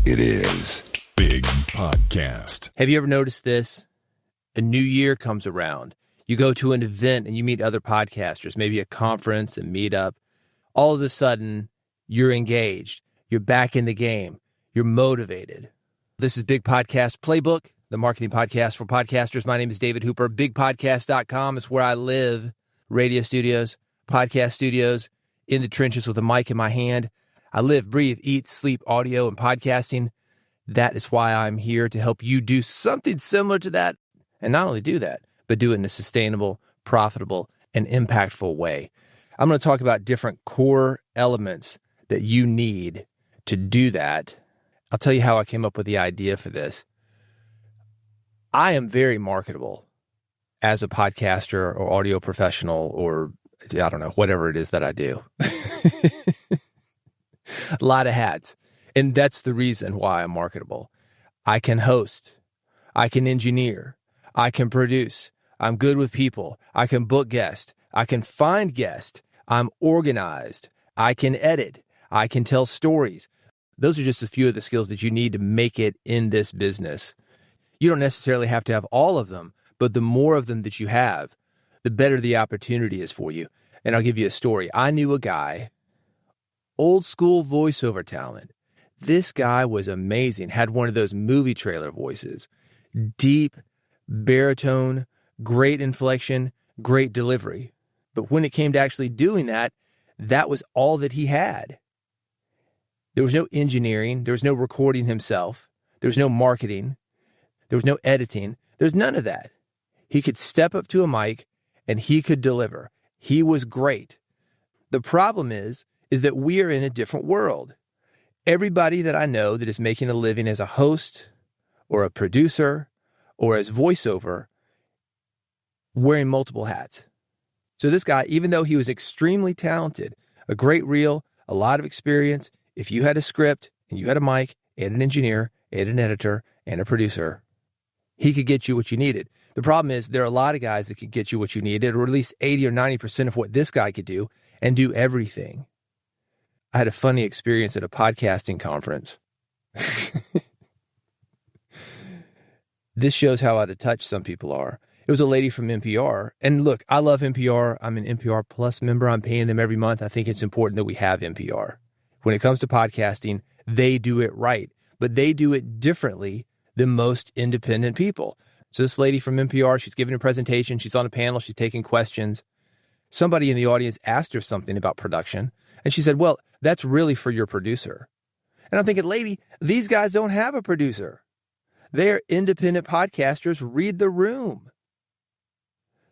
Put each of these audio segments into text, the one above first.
It is Big Podcast. Have you ever noticed this? A new year comes around. You go to an event and you meet other podcasters, maybe a conference, a meetup. All of a sudden, you're engaged. You're back in the game. You're motivated. This is Big Podcast Playbook, the marketing podcast for podcasters. My name is David Hooper. BigPodcast.com is where I live. Radio studios, podcast studios, in the trenches with a mic in my hand. I live, breathe, eat, sleep, audio, and podcasting. That is why I'm here, to help you do something similar to that. And not only do that, but do it in a sustainable, profitable, and impactful way. I'm going to talk about different core elements that you need to do that. I'll tell you how I came up with the idea for this. I am very marketable as a podcaster or audio professional, or I don't know, whatever it is that I do. A lot of hats. And that's the reason why I'm marketable. I can host. I can engineer. I can produce. I'm good with people. I can book guests. I can find guests. I'm organized. I can edit. I can tell stories. Those are just a few of the skills that you need to make it in this business. You don't necessarily have to have all of them, but the more of them that you have, the better the opportunity is for you. And I'll give you a story. I knew a guy, old school voiceover talent. This guy was amazing, had one of those movie trailer voices, deep, baritone, great inflection, great delivery. But when it came to actually doing that, that was all that he had. There was no engineering. There was no recording himself. There was no marketing. There was no editing. There's none of that. He could step up to a mic and he could deliver. He was great. The problem is that we are in a different world. Everybody that I know that is making a living as a host or a producer or as voiceover, wearing multiple hats. So this guy, even though he was extremely talented, a great reel, a lot of experience, if you had a script and you had a mic and an engineer and an editor and a producer, he could get you what you needed. The problem is there are a lot of guys that could get you what you needed, or at least 80 or 90% of what this guy could do, and do everything. I had a funny experience at a podcasting conference. This shows how out of touch some people are. It was a lady from NPR. And look, I love NPR. I'm an NPR Plus member. I'm paying them every month. I think it's important that we have NPR. When it comes to podcasting, they do it right, but they do it differently than most independent people. So this lady from NPR, she's giving a presentation. She's on a panel. She's taking questions. Somebody in the audience asked her something about production. And she said, well, that's really for your producer. And I'm thinking, lady, these guys don't have a producer. They're independent podcasters. Read the room.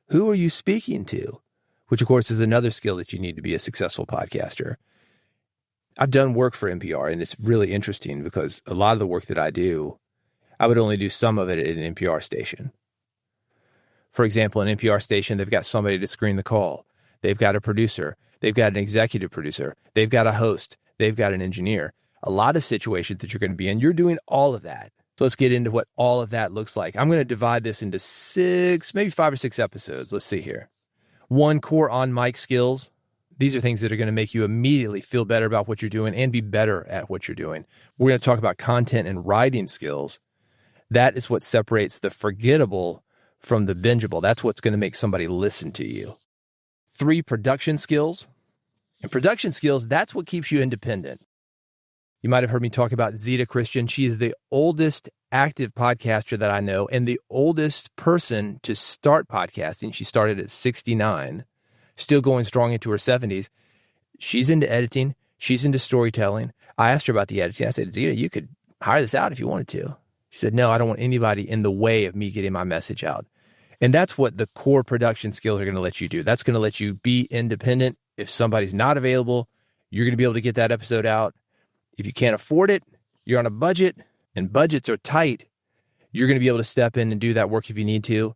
Who are you speaking to? Which, of course, is another skill that you need to be a successful podcaster. I've done work for NPR, and it's really interesting because a lot of the work that I do, I would only do some of it at an NPR station. For example, an NPR station, they've got somebody to screen the call. They've got a producer. They've got an executive producer. They've got a host. They've got an engineer. A lot of situations that you're going to be in, you're doing all of that. So let's get into what all of that looks like. I'm going to divide this into 6, maybe 5 or 6 episodes. Let's see here. 1, core on-mic skills. These are things that are going to make you immediately feel better about what you're doing and be better at what you're doing. We're going to talk about content and writing skills. That is what separates the forgettable from the bingeable. That's what's going to make somebody listen to you. 3, production skills. And production skills, that's what keeps you independent. You might have heard me talk about Zeta Christian. She is the oldest active podcaster that I know and the oldest person to start podcasting. She started at 69, still going strong into her 70s. She's into editing. She's into storytelling. I asked her about the editing. I said, Zeta, you could hire this out if you wanted to. She said, no, I don't want anybody in the way of me getting my message out. And that's what the core production skills are going to let you do. That's going to let you be independent. If somebody's not available, you're going to be able to get that episode out. If you can't afford it, you're on a budget, and budgets are tight, you're going to be able to step in and do that work if you need to.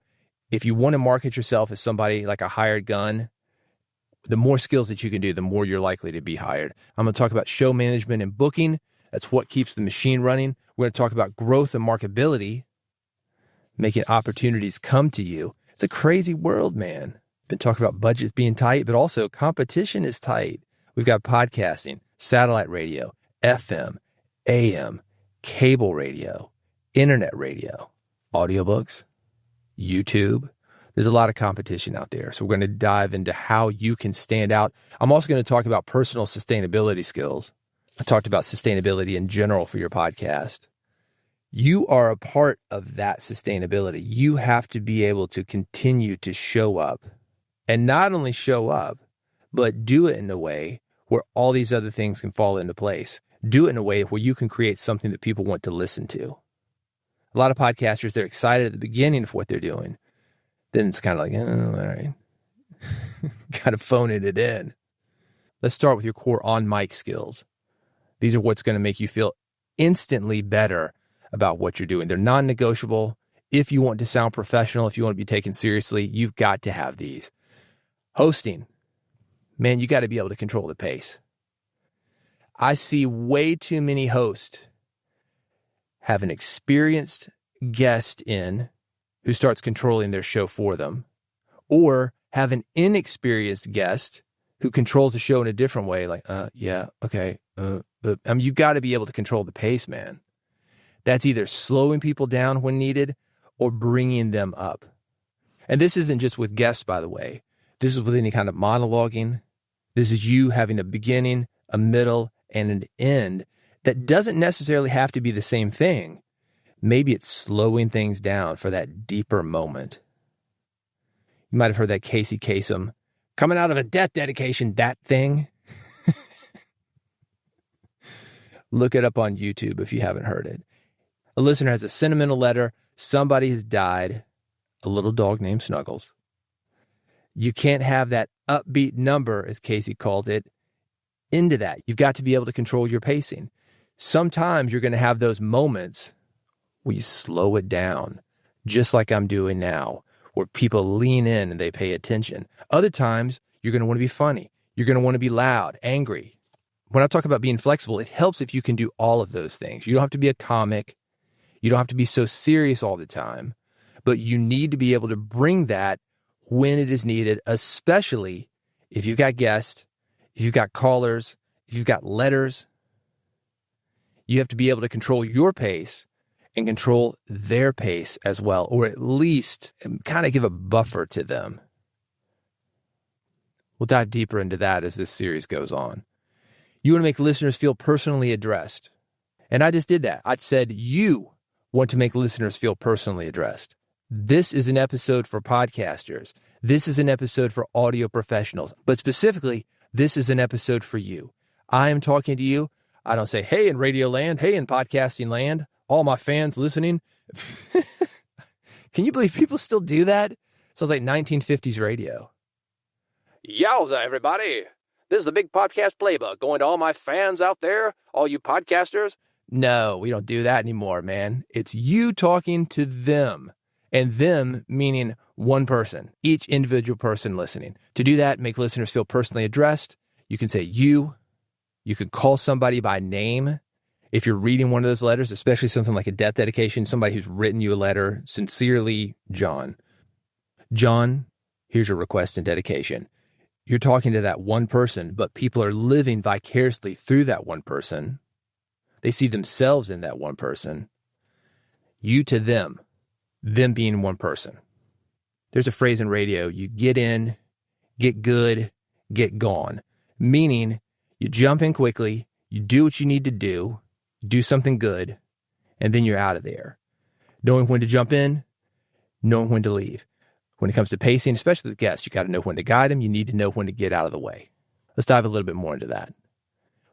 If you want to market yourself as somebody like a hired gun, the more skills that you can do, the more you're likely to be hired. I'm going to talk about show management and booking. That's what keeps the machine running. We're going to talk about growth and marketability, making opportunities come to you. It's a crazy world, man. Been talking about budgets being tight, but also competition is tight. We've got podcasting, satellite radio, FM, AM, cable radio, internet radio, audiobooks, YouTube. There's a lot of competition out there. So we're going to dive into how you can stand out. I'm also going to talk about personal sustainability skills. I talked about sustainability in general for your podcast. You are a part of that sustainability. You have to be able to continue to show up, and not only show up, but do it in a way where all these other things can fall into place. Do it in a way where you can create something that people want to listen to. A lot of podcasters, they're excited at the beginning of what they're doing. Then it's kind of like, oh, all right. Kind of phoning it in. Let's start with your core on-mic skills. These are what's going to make you feel instantly better about what you're doing. They're non-negotiable. If you want to sound professional, if you want to be taken seriously, you've got to have these. Hosting. Man, you got to be able to control the pace. I see way too many hosts have an experienced guest in who starts controlling their show for them, or have an inexperienced guest who controls the show in a different way, like, yeah, okay. You got to be able to control the pace, man. That's either slowing people down when needed or bringing them up. And this isn't just with guests, by the way. This is with any kind of monologuing. This is you having a beginning, a middle, and an end that doesn't necessarily have to be the same thing. Maybe it's slowing things down for that deeper moment. You might have heard that Casey Kasem, coming out of a death dedication, that thing. Look it up on YouTube if you haven't heard it. A listener has a sentimental letter. Somebody has died. A little dog named Snuggles. You can't have that upbeat number, as Casey calls it, into that. You've got to be able to control your pacing. Sometimes you're going to have those moments where you slow it down, just like I'm doing now, where people lean in and they pay attention. Other times, you're going to want to be funny. You're going to want to be loud, angry. When I talk about being flexible, it helps if you can do all of those things. You don't have to be a comic. You don't have to be so serious all the time, but you need to be able to bring that when it is needed, especially if you've got guests, if you've got callers, if you've got letters. You have to be able to control your pace and control their pace as well, or at least kind of give a buffer to them. We'll dive deeper into that as this series goes on. You want to make listeners feel personally addressed. And I just did that. I said you want to make listeners feel personally addressed. This is an episode for podcasters. This is an episode for audio professionals. But specifically, this is an episode for you. I am talking to you. I don't say, hey, in radio land, hey, in podcasting land, all my fans listening. Can you believe people still do that? Sounds like 1950s radio. Yowza, everybody. This is the Big Podcast Playbook, going to all my fans out there, all you podcasters. No, we don't do that anymore, man. It's you talking to them, and them meaning one person, each individual person listening. To do that, make listeners feel personally addressed. You can say you. You can call somebody by name. If you're reading one of those letters, especially something like a death dedication, somebody who's written you a letter, sincerely, John. John, here's your request and dedication. You're talking to that one person, but people are living vicariously through that one person. They see themselves in that one person. You to them being one person. There's a phrase in radio, you get in, get good, get gone. Meaning, you jump in quickly, you do what you need to do something good, and then you're out of there. Knowing when to jump in, knowing when to leave. When it comes to pacing, especially with guests, you got to know when to guide them. You need to know when to get out of the way. Let's dive a little bit more into that.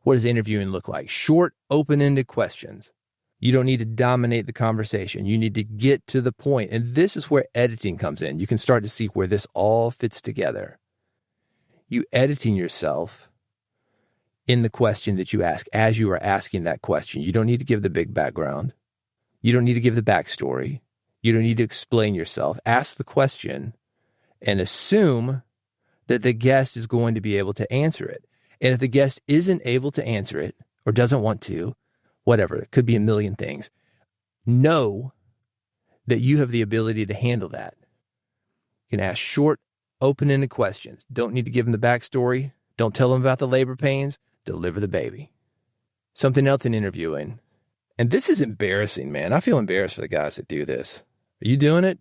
What does interviewing look like? Short, open-ended questions. You don't need to dominate the conversation. You need to get to the point. And this is where editing comes in. You can start to see where this all fits together. You editing yourself in the question that you ask as you are asking that question. You don't need to give the big background. You don't need to give the backstory. You don't need to explain yourself. Ask the question and assume that the guest is going to be able to answer it. And if the guest isn't able to answer it or doesn't want to, whatever, it could be a million things, know that you have the ability to handle that. You can ask short, open-ended questions. Don't need to give them the backstory. Don't tell them about the labor pains. Deliver the baby. Something else in interviewing, And this is embarrassing, man. I feel embarrassed for the guys that do this. Are you doing it?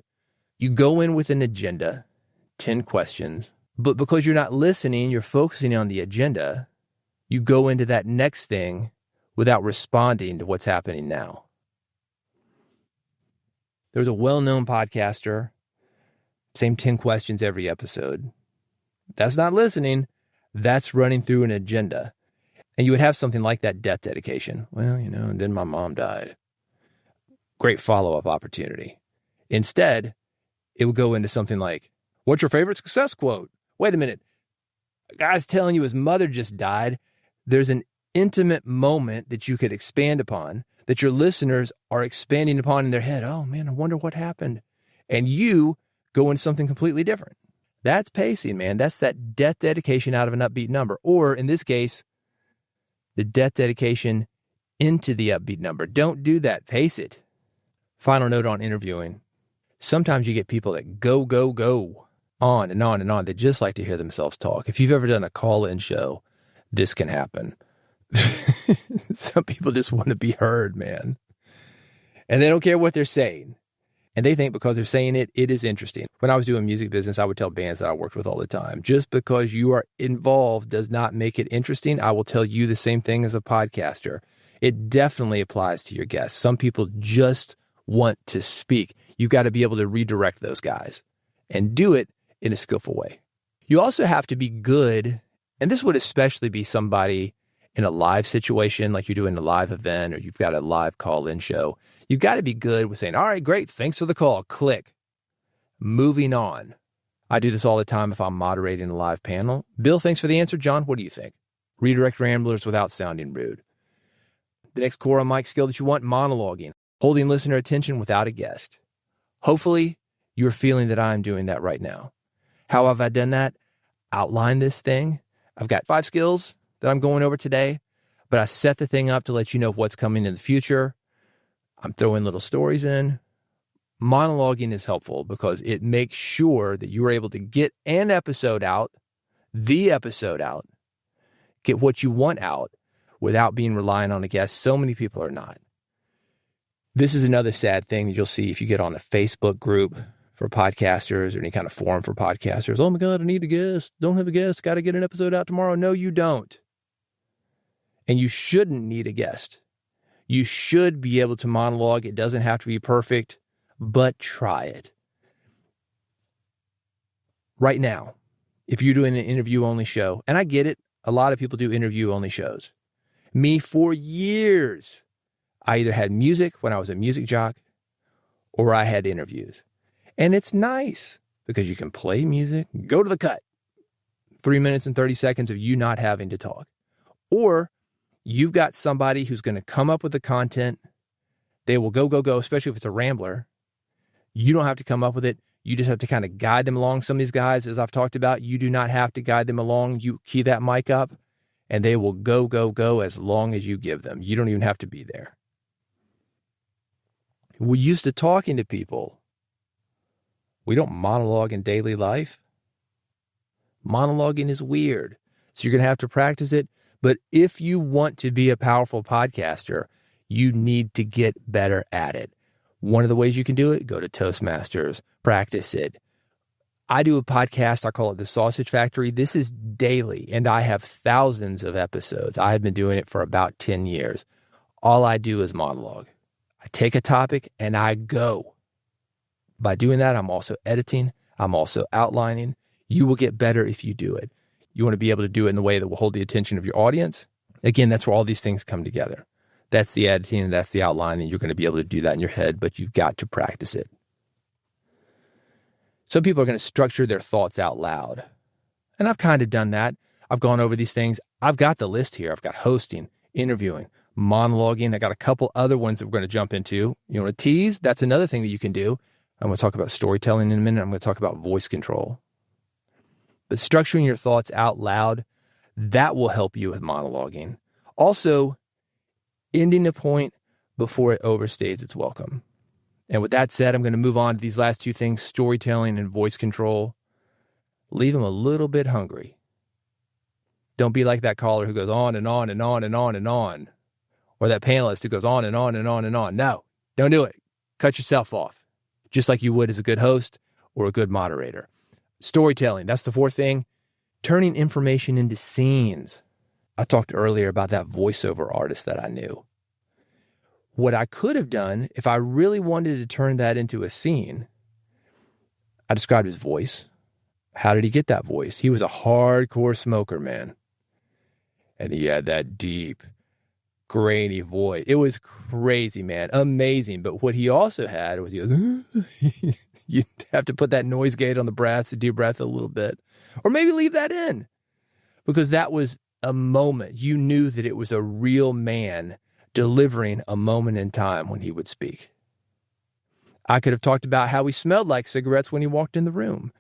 You go in with an agenda, 10 questions, but because you're not listening, you're focusing on the agenda, you go into that next thing without responding to what's happening now. There's a well-known podcaster, same 10 questions every episode. That's not listening. That's running through an agenda. And you would have something like that death dedication. Well, and then my mom died. Great follow-up opportunity. Instead, it would go into something like, what's your favorite success quote? Wait a minute. A guy's telling you his mother just died. There's an intimate moment that you could expand upon, that your listeners are expanding upon in their head. Oh, man, I wonder what happened. And you go into something completely different. That's pacing, man. That's that death dedication out of an upbeat number. Or in this case, the death dedication into the upbeat number. Don't do that. Pace it. Final note on interviewing. Sometimes you get people that go, on and on and on. They just like to hear themselves talk. If you've ever done a call-in show, this can happen. Some people just want to be heard, man. And they don't care what they're saying. And they think because they're saying it, it is interesting. When I was doing music business, I would tell bands that I worked with all the time, just because you are involved does not make it interesting. I will tell you the same thing as a podcaster. It definitely applies to your guests. Some people just want to speak. You've got to be able to redirect those guys and do it in a skillful way. You also have to be good, and this would especially be somebody in a live situation, like you're doing a live event or you've got a live call-in show. You've got to be good with saying, all right, great, thanks for the call, click. Moving on. I do this all the time if I'm moderating a live panel. Bill, thanks for the answer. John, what do you think? Redirect ramblers without sounding rude. The next core on mic skill that you want, monologuing. Holding listener attention without a guest. Hopefully, you're feeling that I'm doing that right now. How have I done that? Outline this thing. I've got 5 skills that I'm going over today, but I set the thing up to let you know what's coming in the future. I'm throwing little stories in. Monologuing is helpful because it makes sure that you're able to get an episode out, the episode out, get what you want out without being reliant on a guest. So many people are not. This is another sad thing that you'll see if you get on a Facebook group for podcasters or any kind of forum for podcasters. Oh my God, I need a guest. Don't have a guest. Got to get an episode out tomorrow. No, you don't. And you shouldn't need a guest. You should be able to monologue. It doesn't have to be perfect, but try it. Right now, if you're doing an interview-only show, and I get it, a lot of people do interview-only shows. Me, for years, I either had music when I was a music jock or I had interviews. And it's nice because you can play music, go to the cut, 3 minutes and 30 seconds of you not having to talk. Or you've got somebody who's going to come up with the content. They will go, especially if it's a rambler. You don't have to come up with it. You just have to kind of guide them along. Some of these guys, as I've talked about, you do not have to guide them along. You key that mic up and they will go as long as you give them. You don't even have to be there. We're used to talking to people. We don't monologue in daily life. Monologuing is weird. So you're going to have to practice it. But if you want to be a powerful podcaster, you need to get better at it. One of the ways you can do it, go to Toastmasters, practice it. I do a podcast, I call it The Sausage Factory. This is daily, and I have thousands of episodes. I have been doing it for about 10 years. All I do is monologue. I take a topic and I go. By doing that, I'm also editing. I'm also outlining. You will get better if you do it. You want to be able to do it in the way that will hold the attention of your audience. Again, that's where all these things come together. That's the editing and that's the outlining. You're going to be able to do that in your head, but you've got to practice it. Some people are going to structure their thoughts out loud. And I've kind of done that. I've gone over these things. I've got the list here. I've got hosting, interviewing, monologuing. I got a couple other ones that we're going to jump into. You want to tease? That's another thing that you can do. I'm going to talk about storytelling in a minute. I'm going to talk about voice control. But structuring your thoughts out loud, that will help you with monologuing. Also, ending a point before it overstays its welcome. And with that said, I'm going to move on to these last two things, storytelling and voice control. Leave them a little bit hungry. Don't be like that caller who goes on and on and on and on and on. or that panelist who goes on and on and on and on. No, don't do it. Cut yourself off, just like you would as a good host or a good moderator. Storytelling, that's the fourth thing. Turning information into scenes. I talked earlier about that voiceover artist that I knew. What I could have done, if I really wanted to turn that into a scene, I described his voice. How did he get that voice? He was a hardcore smoker, man. And he had that deep, grainy voice. It was crazy, man. Amazing. But what he also had was he goes, you have to put that noise gate on the breath, to deep breath a little bit. Or maybe leave that in. Because that was a moment. You knew that it was a real man delivering a moment in time when he would speak. I could have talked about how he smelled like cigarettes when he walked in the room.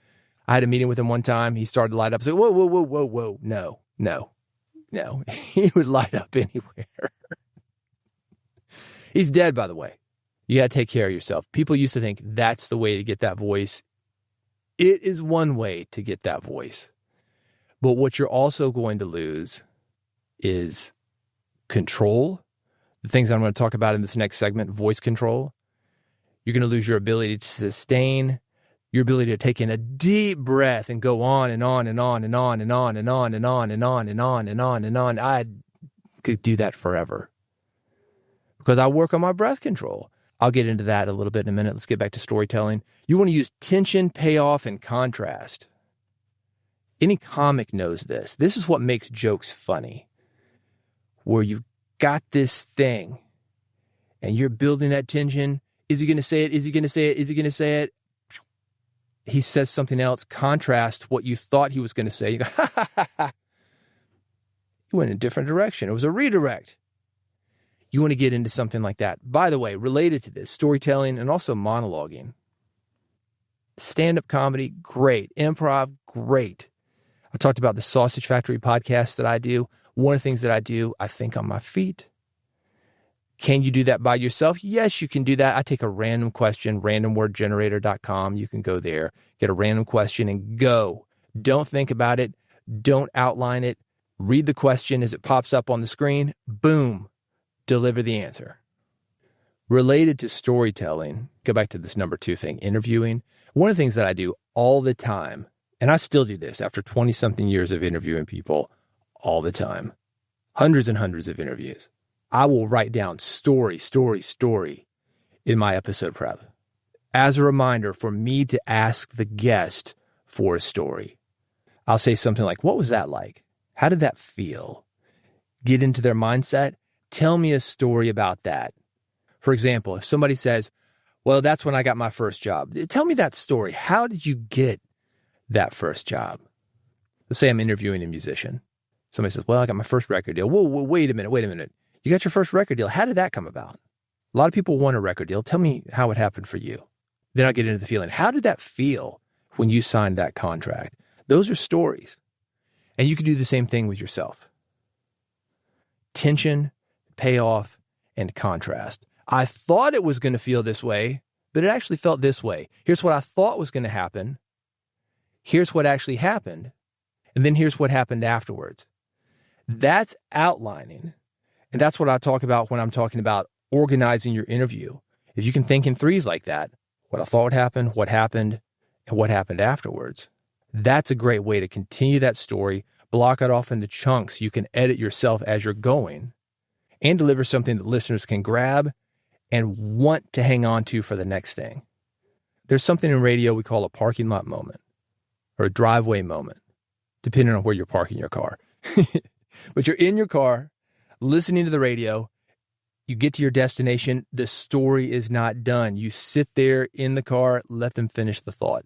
I had a meeting with him one time. He started to light up. I said, whoa, whoa, whoa, whoa, whoa. No. He would light up anywhere. He's dead, by the way. You got to take care of yourself. People used to think that's the way to get that voice. It is one way to get that voice. But what you're also going to lose is control. The things I'm going to talk about in this next segment, voice control. You're going to lose your ability to sustain, your ability to take in a deep breath and go on and on and on and on and on and on and on and on and on and on and on. I could do that forever because I work on my breath control. I'll get into that a little bit in a minute. Let's get back to storytelling. You want to use tension, payoff, and contrast. Any comic knows this. This is what makes jokes funny, where you've got this thing and you're building that tension. Is he going to say it? Is he going to say it? Is he going to say it? He says something else. Contrast what you thought he was going to say. You go, ha, ha, ha, ha. You went in a different direction. It was a redirect. You want to get into something like that. By the way, related to this, storytelling and also monologuing. Stand-up comedy, great. Improv, great. I talked about the Sausage Factory podcast that I do. One of the things that I do, I think on my feet. Can you do that by yourself? Yes, you can do that. I take a random question, randomwordgenerator.com. You can go there, get a random question and go. Don't think about it. Don't outline it. Read the question as it pops up on the screen. Boom. Deliver the answer. Related to storytelling, go back to this number 2 thing, interviewing. One of the things that I do all the time, and I still do this after 20-something years of interviewing people all the time, hundreds and hundreds of interviews. I will write down story in my episode prep as a reminder for me to ask the guest for a story. I'll say something like, what was that like? How did that feel? Get into their mindset. Tell me a story about that. For example, if somebody says, well, that's when I got my first job. Tell me that story. How did you get that first job? Let's say I'm interviewing a musician. Somebody says, well, I got my first record deal. Whoa, wait a minute. You got your first record deal. How did that come about? A lot of people want a record deal. Tell me how it happened for you. Then I'll get into the feeling. How did that feel when you signed that contract? Those are stories. And you can do the same thing with yourself. Tension, payoff, and contrast. I thought it was going to feel this way, but it actually felt this way. Here's what I thought was going to happen. Here's what actually happened. And then here's what happened afterwards. That's outlining. And that's what I talk about when I'm talking about organizing your interview. If you can think in threes like that, what I thought would happen, what happened, and what happened afterwards, that's a great way to continue that story, block it off into chunks you can edit yourself as you're going, and deliver something that listeners can grab and want to hang on to for the next thing. There's something in radio we call a parking lot moment or a driveway moment, depending on where you're parking your car. But you're in your car, listening to the radio, you get to your destination, the story is not done. You sit there in the car, let them finish the thought.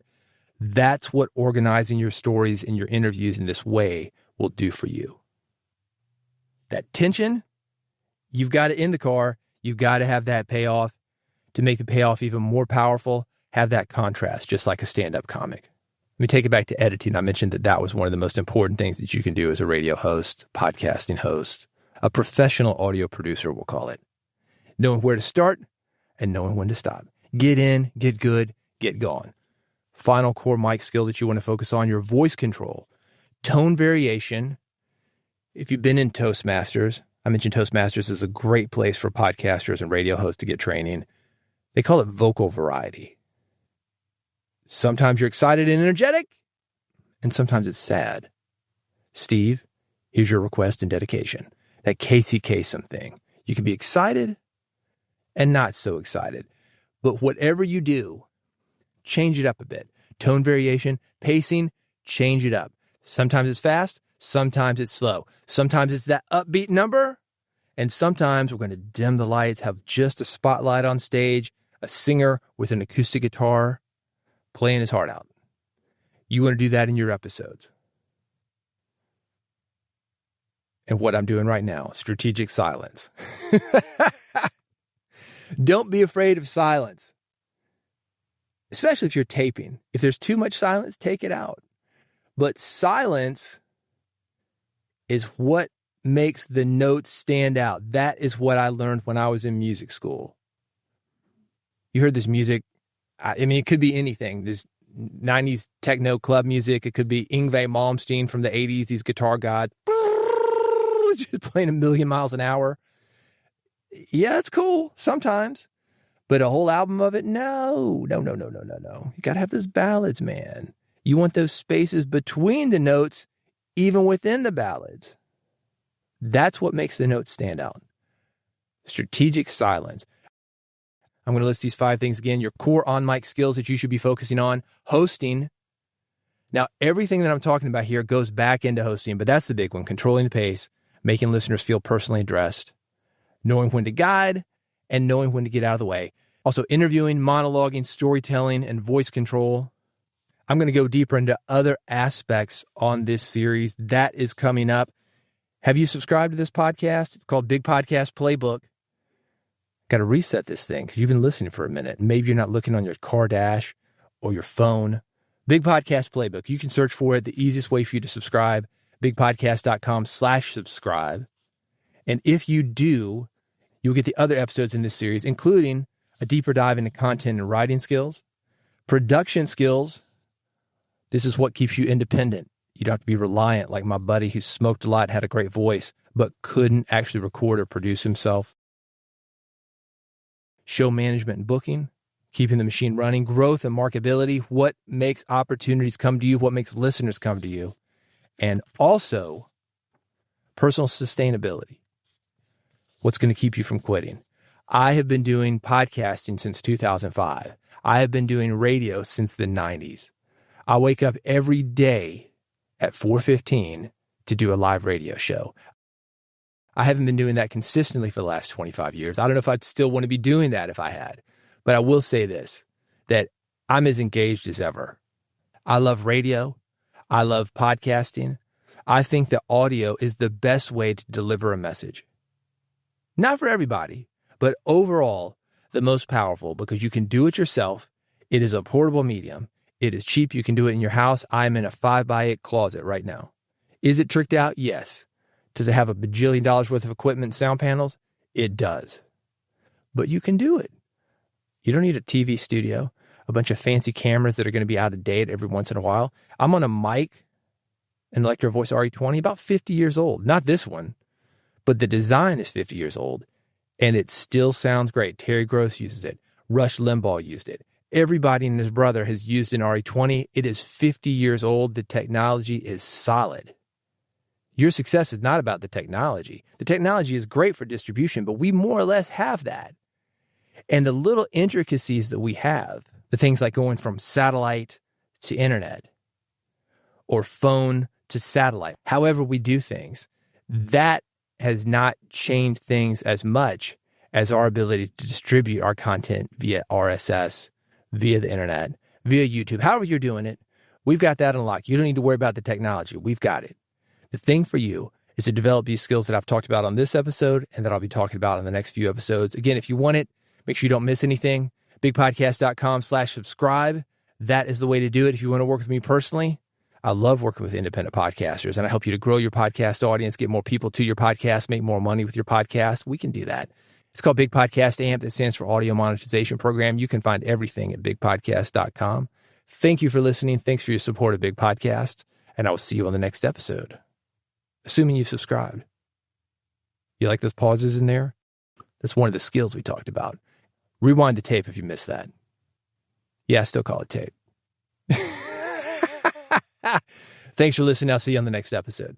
That's what organizing your stories and your interviews in this way will do for you. That tension, you've got it in the car. You've got to have that payoff. To make the payoff even more powerful, have that contrast, just like a stand-up comic. Let me take it back to editing. I mentioned that was one of the most important things that you can do as a radio host, podcasting host, a professional audio producer, we'll call it. Knowing where to start and knowing when to stop. Get in, get good, get gone. Final core mic skill that you want to focus on, your voice control. Tone variation. If you've been in Toastmasters, I mentioned Toastmasters is a great place for podcasters and radio hosts to get training. They call it vocal variety. Sometimes you're excited and energetic, and sometimes it's sad. Steve, here's your request and dedication. That Casey Kasem thing. You can be excited and not so excited. But whatever you do, change it up a bit. Tone variation, pacing, change it up. Sometimes it's fast, sometimes it's slow. Sometimes it's that upbeat number, and sometimes we're going to dim the lights, have just a spotlight on stage, a singer with an acoustic guitar playing his heart out. You want to do that in your episodes. And what I'm doing right now, strategic silence. Don't be afraid of silence, especially if you're taping. If there's too much silence, take it out. But silence is what makes the notes stand out. That is what I learned when I was in music school. You heard this music. I mean, it could be anything. There's 90s techno club music. It could be Yngwie Malmsteen from the 80s, these guitar gods, just playing a million miles an hour. Yeah, it's cool sometimes. But a whole album of it? No. You got to have those ballads, man. You want those spaces between the notes, even within the ballads. That's what makes the notes stand out. Strategic silence. I'm going to list these 5 things again. Your core on-mic skills that you should be focusing on. Hosting. Now, everything that I'm talking about here goes back into hosting, but that's the big one. Controlling the pace, making listeners feel personally addressed, knowing when to guide, and knowing when to get out of the way. Also, interviewing, monologuing, storytelling, and voice control. I'm going to go deeper into other aspects on this series. That is coming up. Have you subscribed to this podcast? It's called Big Podcast Playbook. Got to reset this thing because you've been listening for a minute. Maybe you're not looking on your car dash or your phone. Big Podcast Playbook. You can search for it. The easiest way for you to subscribe, bigpodcast.com/subscribe. And if you do, you'll get the other episodes in this series, including a deeper dive into content and writing skills, production skills. This is what keeps you independent. You don't have to be reliant like my buddy who smoked a lot, had a great voice, but couldn't actually record or produce himself. Show management and booking, keeping the machine running, growth and marketability, what makes opportunities come to you, what makes listeners come to you, and also personal sustainability. What's going to keep you from quitting? I have been doing podcasting since 2005. I have been doing radio since the 90s. I wake up every day at 4:15 to do a live radio show. I haven't been doing that consistently for the last 25 years. I don't know if I'd still want to be doing that if I had. But I will say this, that I'm as engaged as ever. I love radio. I love podcasting. I think that audio is the best way to deliver a message. Not for everybody, but overall, the most powerful because you can do it yourself. It is a portable medium. It is cheap. You can do it in your house. I'm in a 5x8 closet right now. Is it tricked out? Yes. Does it have a bajillion dollars worth of equipment and sound panels? It does. But you can do it. You don't need a TV studio, a bunch of fancy cameras that are going to be out of date every once in a while. I'm on a mic, an Electro Voice RE20, about 50 years old. Not this one, but the design is 50 years old, and it still sounds great. Terry Gross uses it. Rush Limbaugh used it. Everybody and his brother has used an RE20. It is 50 years old. The technology is solid. Your success is not about the technology. The technology is great for distribution, but we more or less have that. And the little intricacies that we have, the things like going from satellite to internet or phone to satellite, however we do things, that has not changed things as much as our ability to distribute our content via RSS, via the internet, via YouTube. However you're doing it, we've got that unlocked. You don't need to worry about the technology. We've got it. The thing for you is to develop these skills that I've talked about on this episode and that I'll be talking about in the next few episodes. Again, if you want it, make sure you don't miss anything. Bigpodcast.com/subscribe. That is the way to do it. If you want to work with me personally, I love working with independent podcasters, and I help you to grow your podcast audience, get more people to your podcast, make more money with your podcast. We can do that. It's called Big Podcast AMP. That stands for Audio Monetization Program. You can find everything at bigpodcast.com. Thank you for listening. Thanks for your support of Big Podcast, and I will see you on the next episode. Assuming you've subscribed. You like those pauses in there? That's one of the skills we talked about. Rewind the tape if you missed that. Yeah, I still call it tape. Thanks for listening. I'll see you on the next episode.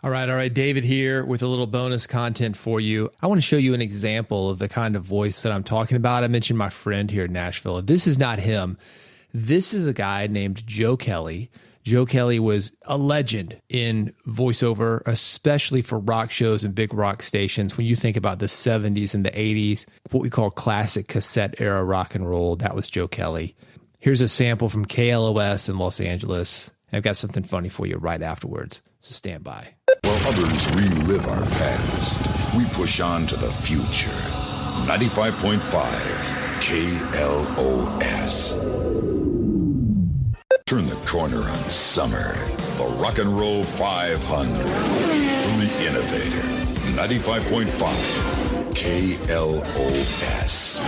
All right. David here with a little bonus content for you. I want to show you an example of the kind of voice that I'm talking about. I mentioned my friend here in Nashville. This is not him. This is a guy named Joe Kelly. Joe Kelly was a legend in voiceover, especially for rock shows and big rock stations. When you think about the 70s and the 80s, what we call classic cassette era rock and roll, that was Joe Kelly. Here's a sample from KLOS in Los Angeles. I've got something funny for you right afterwards, so stand by. While others relive our past, we push on to the future. 95.5 KLOS. Turn the corner on summer. The Rock and Roll 500. From the innovator. 95.5 KLOS.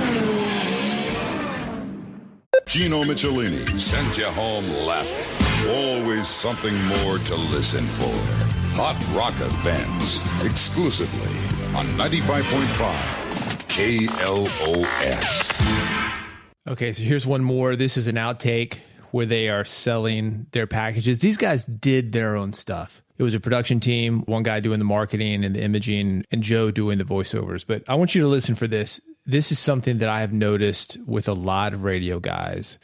Gino Michelini sent you home laughing. Always something more to listen for. Hot rock events exclusively on 95.5 KLOS. Okay, so here's one more. This is an outtake where they are selling their packages. These guys did their own stuff. It was a production team, one guy doing the marketing and the imaging, and Joe doing the voiceovers. But I want you to listen for this. This is something that I have noticed with a lot of radio guys,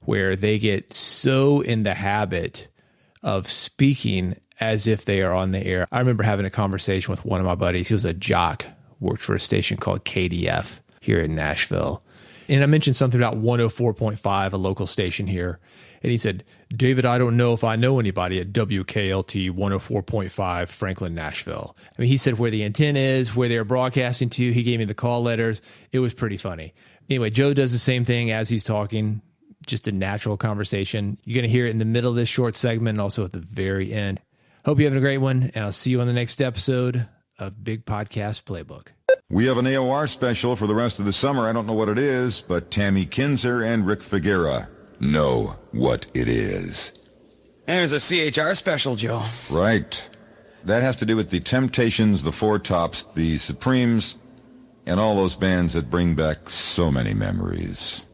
where they get so in the habit of speaking as if they are on the air. I remember having a conversation with one of my buddies. He was a jock, worked for a station called KDF here in Nashville. And I mentioned something about 104.5, a local station here. And he said, David, I don't know if I know anybody at WKLT 104.5 Franklin, Nashville. I mean, he said where the antenna is, where they're broadcasting to. He gave me the call letters. It was pretty funny. Anyway, Joe does the same thing as he's talking, just a natural conversation. You're going to hear it in the middle of this short segment and also at the very end. Hope you're having a great one, and I'll see you on the next episode of Big Podcast Playbook. We have an AOR special for the rest of the summer. I don't know what it is, but Tammy Kinzer and Rick Figueroa know what it is. There's a CHR special, Joe. Right. That has to do with the Temptations, the Four Tops, the Supremes, and all those bands that bring back so many memories.